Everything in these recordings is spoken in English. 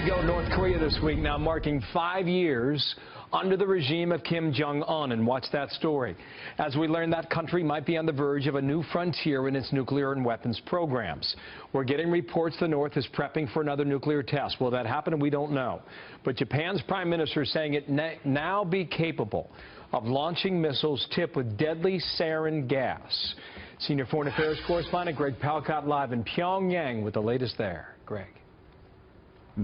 we go, North Korea this week now marking 5 years under the regime of Kim Jong-un, and watch that story. As we learn, that country might be on the verge of a new frontier in its nuclear and weapons programs. We're getting reports the North is prepping for another nuclear test. Will that happen? We don't know. But Japan's prime minister is saying it now be capable of launching missiles tipped with deadly sarin gas. Senior Foreign Affairs correspondent Greg Palcott live in Pyongyang with the latest there. Greg.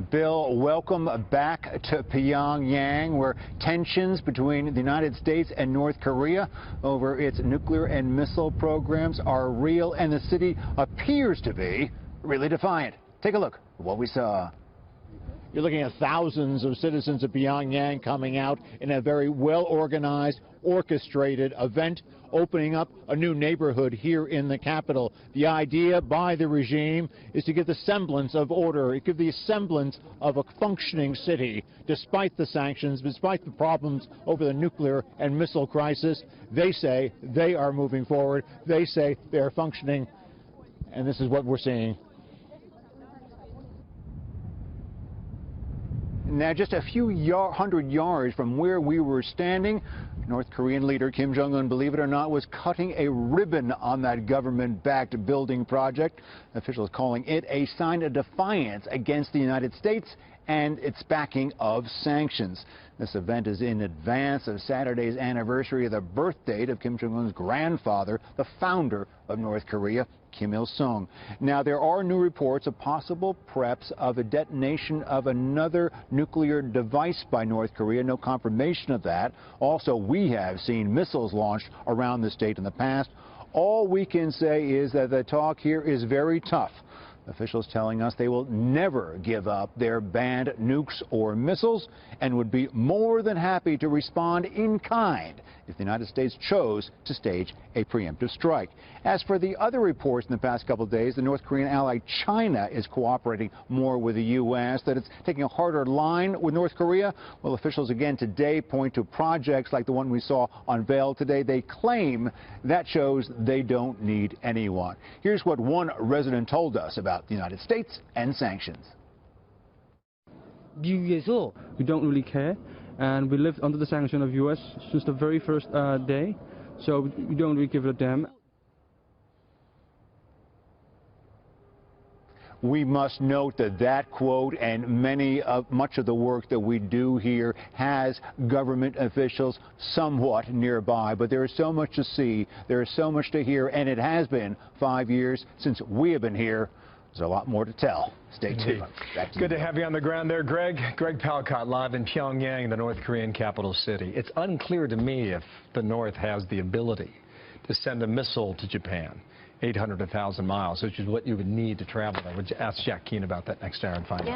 Bill, welcome back to Pyongyang, where tensions between the United States and North Korea over its nuclear and missile programs are real, and the city appears to be really defiant. Take a look at what we saw. You're looking at thousands of citizens of Pyongyang coming out in a very well-organized, orchestrated event, opening up a new neighborhood here in the capital. The idea by the regime is to give the semblance of order, give the semblance of a functioning city. Despite the sanctions, despite the problems over the nuclear and missile crisis, they say they are moving forward. They say they are functioning, and this is what we're seeing. Now, just a few hundred yards from where we were standing, North Korean leader Kim Jong-un, believe it or not, was cutting a ribbon on that government-backed building project. Officials calling it a sign of defiance against the United States and its backing of sanctions. This event is in advance of Saturday's anniversary of the birth date of Kim Jong-un's grandfather, the founder of North Korea, Kim Il-sung. Now, there are new reports of possible preps of a detonation of another nuclear device by North Korea. No confirmation of that. Also, we have seen missiles launched around the state in the past. All we can say is that the talk here is very tough. Officials telling us they will never give up their banned nukes or missiles and would be more than happy to respond in kind if the United States chose to stage a preemptive strike. As for the other reports in the past couple of days, the North Korean ally China is cooperating more with the U.S., that it's taking a harder line with North Korea. Well, officials again today point to projects like the one we saw unveiled today. They claim that shows they don't need anyone. Here's what one resident told us about the United States and sanctions. We don't really care, and we lived under the sanction of U.S. since the very first day, so we don't really give a damn. We must note that that quote and much of the work that we do here has government officials somewhat nearby. But there is so much to see, there is so much to hear, and it has been 5 years since we have been here. There's a lot more to tell. Stay tuned. Good to have you on the ground there, Greg. Greg Palcott live in Pyongyang, the North Korean capital city. It's unclear to me if the North has the ability to send a missile to Japan, 800 to 1,000 miles, which is what you would need to travel there. Would you ask Jack Keane about that next hour and find out?